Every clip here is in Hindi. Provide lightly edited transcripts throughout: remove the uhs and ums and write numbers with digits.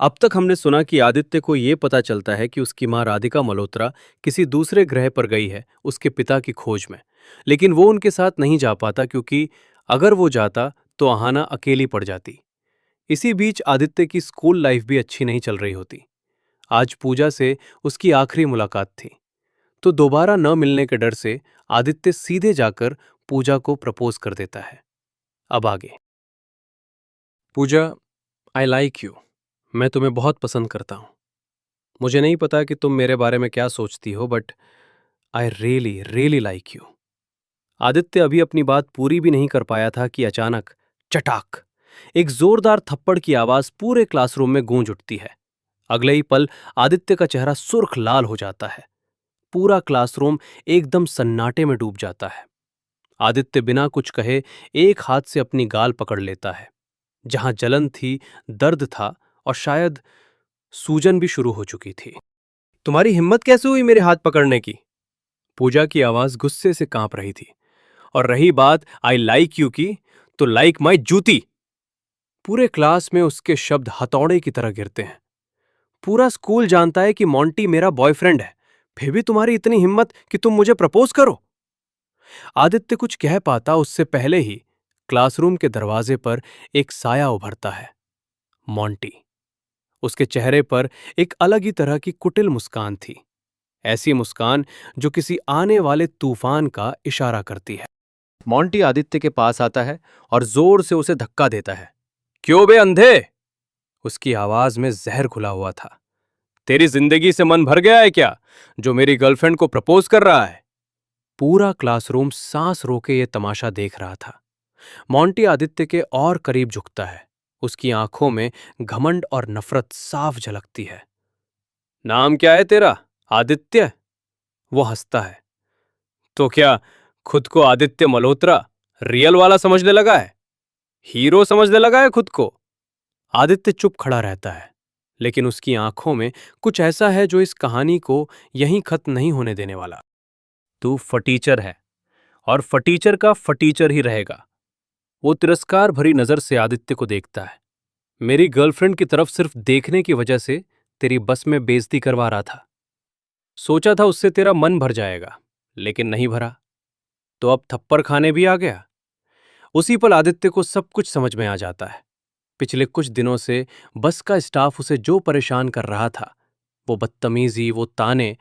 अब तक हमने सुना कि आदित्य को ये पता चलता है कि उसकी मां राधिका मल्होत्रा किसी दूसरे ग्रह पर गई है उसके पिता की खोज में। लेकिन वो उनके साथ नहीं जा पाता क्योंकि अगर वो जाता तो आहाना अकेली पड़ जाती। इसी बीच आदित्य की स्कूल लाइफ भी अच्छी नहीं चल रही होती। आज पूजा से उसकी आखिरी मुलाकात थी, तो दोबारा न मिलने के डर से आदित्य सीधे जाकर पूजा को प्रपोज कर देता है। अब आगे। पूजा, आई लाइक यू। मैं तुम्हें बहुत पसंद करता हूं। मुझे नहीं पता कि तुम मेरे बारे में क्या सोचती हो, but I really really like you. Aditya अभी अपनी बात पूरी भी नहीं कर पाया था कि अचानक चटाक, एक जोरदार थप्पड़ की आवाज पूरे क्लासरूम में गूंज उठती है। अगले ही पल आदित्य का चेहरा सुर्ख लाल हो जाता है। पूरा क्लासरूम एकदम सन्नाटे में डूब जाता है। आदित्य बिना कुछ कहे एक हाथ से अपनी गाल पकड़ लेता है। जहां जलन थी, दर्द था और शायद सूजन भी शुरू हो चुकी थी। तुम्हारी हिम्मत कैसे हुई मेरे हाथ पकड़ने की? पूजा की आवाज गुस्से से कांप रही थी। और रही बात आई लाइक यू की, तो लाइक माई जूती। पूरे क्लास में उसके शब्द हथौड़े की तरह गिरते हैं। पूरा स्कूल जानता है कि मोंटी मेरा बॉयफ्रेंड है, फिर भी तुम्हारी इतनी हिम्मत कि तुम मुझे प्रपोज करो। आदित्य कुछ कह पाता उससे पहले ही क्लासरूम के दरवाजे पर एक साया उभरता है। मोंटी। उसके चेहरे पर एक अलग ही तरह की कुटिल मुस्कान थी। ऐसी मुस्कान जो किसी आने वाले तूफान का इशारा करती है। मोंटी आदित्य के पास आता है और जोर से उसे धक्का देता है। क्यों बे अंधे? उसकी आवाज में जहर घुला हुआ था। तेरी जिंदगी से मन भर गया है क्या, जो मेरी गर्लफ्रेंड को प्रपोज कर रहा है? पूरा क्लासरूम सांस रोके ये तमाशा देख रहा था। मोंटी आदित्य के और करीब झुकता है। उसकी आंखों में घमंड और नफरत साफ झलकती है। नाम क्या है तेरा? आदित्य? वो हंसता है। तो क्या खुद को आदित्य मल्होत्रा रियल वाला समझने लगा है? हीरो समझने लगा है खुद को? आदित्य चुप खड़ा रहता है, लेकिन उसकी आंखों में कुछ ऐसा है जो इस कहानी को यहीं खत्म नहीं होने देने वाला। तू फटीचर है और फटीचर का फटीचर ही रहेगा। वो तिरस्कार भरी नजर से आदित्य को देखता है। मेरी गर्लफ्रेंड की तरफ सिर्फ देखने की वजह से तेरी बस में बेइज्जती करवा रहा था। सोचा था उससे तेरा मन भर जाएगा, लेकिन नहीं भरा। तो अब थप्पड़ खाने भी आ गया। उसी पल आदित्य को सब कुछ समझ में आ जाता है। पिछले कुछ दिनों से बस का स्टाफ उसे जो परेशान कर रहा था, वो बदतमीजी, वो ताने,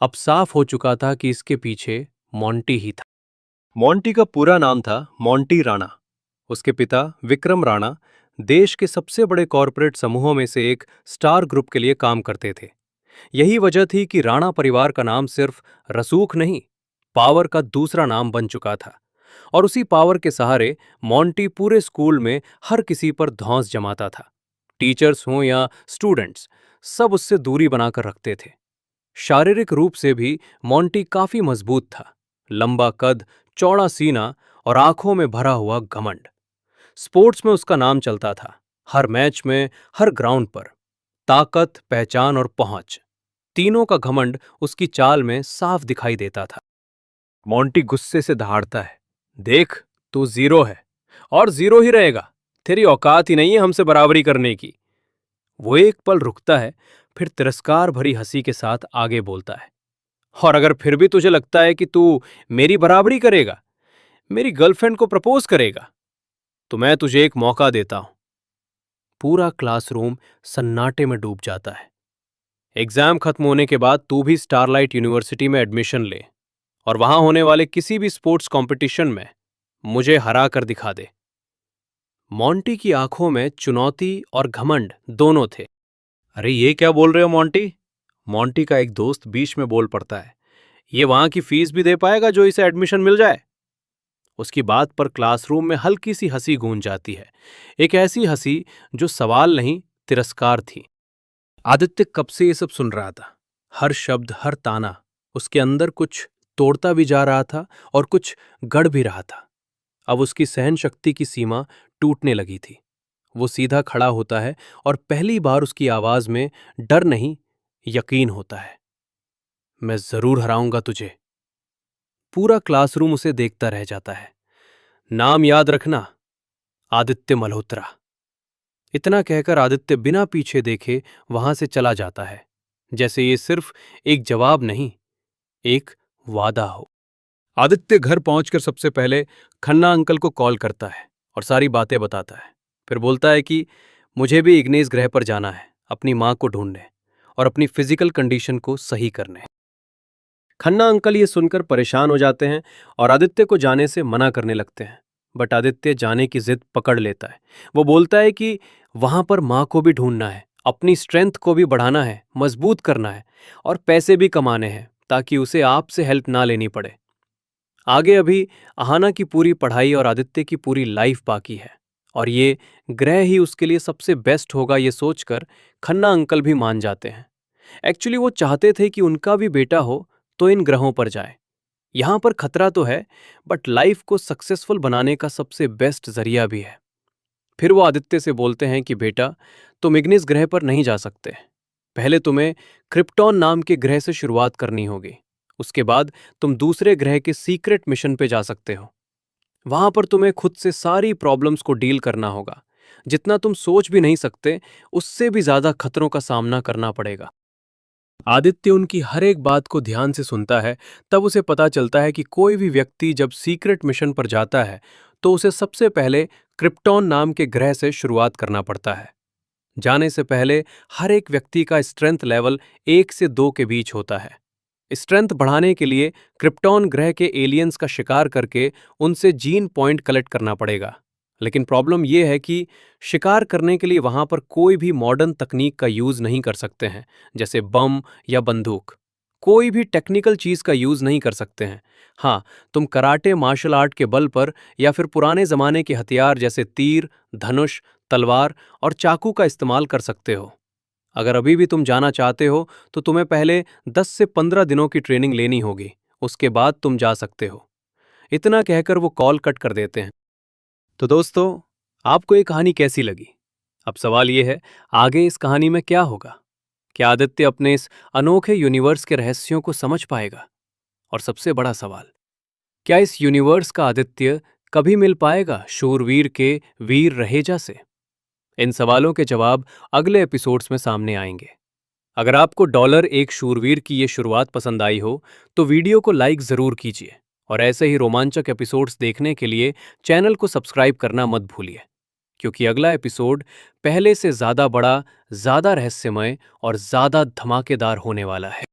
अब साफ हो चुका था कि इसके पीछे मोंटी ही था। मोंटी का पूरा नाम था मोंटी राणा। उसके पिता विक्रम राणा देश के सबसे बड़े कॉरपोरेट समूहों में से एक स्टार ग्रुप के लिए काम करते थे। यही वजह थी कि राणा परिवार का नाम सिर्फ रसूख नहीं, पावर का दूसरा नाम बन चुका था। और उसी पावर के सहारे मोंटी पूरे स्कूल में हर किसी पर धौंस जमाता था। टीचर्स हों या स्टूडेंट्स, सब उससे दूरी बनाकर रखते थे। शारीरिक रूप से भी मोंटी काफी मजबूत था। लंबा कद, चौड़ा सीना और आंखों में भरा हुआ घमंड। स्पोर्ट्स में उसका नाम चलता था। हर मैच में, हर ग्राउंड पर। ताकत, पहचान और पहुंच, तीनों का घमंड उसकी चाल में साफ दिखाई देता था। मोंटी गुस्से से दहाड़ता है। देख, तू जीरो है और जीरो ही रहेगा। तेरी औकात ही नहीं है हमसे बराबरी करने की। वो एक पल रुकता है, फिर तिरस्कार भरी हंसी के साथ आगे बोलता है। और अगर फिर भी तुझे लगता है कि तू मेरी बराबरी करेगा, मेरी गर्लफ्रेंड को प्रपोज करेगा, तो मैं तुझे एक मौका देता हूं। पूरा क्लासरूम सन्नाटे में डूब जाता है। एग्जाम खत्म होने के बाद तू भी स्टारलाइट यूनिवर्सिटी में एडमिशन ले और वहां होने वाले किसी भी स्पोर्ट्स कंपटीशन में मुझे हरा कर दिखा दे। मोंटी की आंखों में चुनौती और घमंड दोनों थे। अरे ये क्या बोल रहे हो मोंटी? मोंटी का एक दोस्त बीच में बोल पड़ता है। ये वहां की फीस भी दे पाएगा जो इसे एडमिशन मिल जाए? उसकी बात पर क्लासरूम में हल्की सी हंसी गूंज जाती है। एक ऐसी हंसी जो सवाल नहीं, तिरस्कार थी। आदित्य कब से ये सब सुन रहा था। हर शब्द, हर ताना उसके अंदर कुछ तोड़ता भी जा रहा था और कुछ गढ़ भी रहा था। अब उसकी सहन शक्ति की सीमा टूटने लगी थी। वो सीधा खड़ा होता है और पहली बार उसकी आवाज में डर नहीं, यकीन होता है। मैं जरूर हराऊंगा तुझे। पूरा क्लासरूम उसे देखता रह जाता है। नाम याद रखना, आदित्य मल्होत्रा। इतना कहकर आदित्य बिना पीछे देखे वहां से चला जाता है, जैसे ये सिर्फ एक जवाब नहीं, एक वादा हो। आदित्य घर पहुंचकर सबसे पहले खन्ना अंकल को कॉल करता है और सारी बातें बताता है। फिर बोलता है कि मुझे भी इग्नेस ग्रह पर जाना है, अपनी मां को ढूंढने और अपनी फिजिकल कंडीशन को सही करने। खन्ना अंकल ये सुनकर परेशान हो जाते हैं और आदित्य को जाने से मना करने लगते हैं। बट आदित्य जाने की जिद पकड़ लेता है। वो बोलता है कि वहां पर मां को भी ढूंढना है, अपनी स्ट्रेंथ को भी बढ़ाना है, मजबूत करना है और पैसे भी कमाने हैं ताकि उसे आपसे हेल्प ना लेनी पड़े। आगे अभी अहाना की पूरी पढ़ाई और आदित्य की पूरी लाइफ बाकी है और ये ग्रह ही उसके लिए सबसे बेस्ट होगा, ये सोचकर खन्ना अंकल भी मान जाते हैं। एक्चुअली वो चाहते थे कि उनका भी बेटा हो तो इन ग्रहों पर जाए। यहां पर खतरा तो है, बट लाइफ को सक्सेसफुल बनाने का सबसे बेस्ट जरिया भी है। फिर वो आदित्य से बोलते हैं कि बेटा, तुम इग्निस ग्रह पर नहीं जा सकते। पहले तुम्हें क्रिप्टॉन नाम के ग्रह से शुरुआत करनी होगी। उसके बाद तुम दूसरे ग्रह के सीक्रेट मिशन पे जा सकते हो। वहां पर तुम्हें खुद से सारी प्रॉब्लम्स को डील करना होगा। जितना तुम सोच भी नहीं सकते, उससे भी ज्यादा खतरों का सामना करना पड़ेगा। आदित्य उनकी हर एक बात को ध्यान से सुनता है। तब उसे पता चलता है कि कोई भी व्यक्ति जब सीक्रेट मिशन पर जाता है तो उसे सबसे पहले क्रिप्टॉन नाम के ग्रह से शुरुआत करना पड़ता है। जाने से पहले हर एक व्यक्ति का स्ट्रेंथ लेवल 1 से 2 के बीच होता है। स्ट्रेंथ बढ़ाने के लिए क्रिप्टॉन ग्रह के एलियंस का शिकार करके उनसे जीन पॉइंट कलेक्ट करना पड़ेगा। लेकिन प्रॉब्लम यह है कि शिकार करने के लिए वहां पर कोई भी मॉडर्न तकनीक का यूज नहीं कर सकते हैं, जैसे बम या बंदूक। कोई भी टेक्निकल चीज का यूज नहीं कर सकते हैं। हाँ, तुम कराटे मार्शल आर्ट के बल पर या फिर पुराने जमाने के हथियार जैसे तीर, धनुष, तलवार और चाकू का इस्तेमाल कर सकते हो। अगर अभी भी तुम जाना चाहते हो तो तुम्हें पहले 10 से 15 दिनों की ट्रेनिंग लेनी होगी, उसके बाद तुम जा सकते हो। इतना कहकर वो कॉल कट कर देते हैं। तो दोस्तों, आपको ये कहानी कैसी लगी? अब सवाल ये है, आगे इस कहानी में क्या होगा? क्या आदित्य अपने इस अनोखे यूनिवर्स के रहस्यों को समझ पाएगा? और सबसे बड़ा सवाल, क्या इस यूनिवर्स का आदित्य कभी मिल पाएगा शूरवीर के वीर रहेजा से? इन सवालों के जवाब अगले एपिसोड्स में सामने आएंगे। अगर आपको डॉलर एक शूरवीर की ये शुरुआत पसंद आई हो तो वीडियो को लाइक जरूर कीजिए और ऐसे ही रोमांचक एपिसोड्स देखने के लिए चैनल को सब्सक्राइब करना मत भूलिए, क्योंकि अगला एपिसोड पहले से ज्यादा बड़ा, ज्यादा रहस्यमय और ज्यादा धमाकेदार होने वाला है।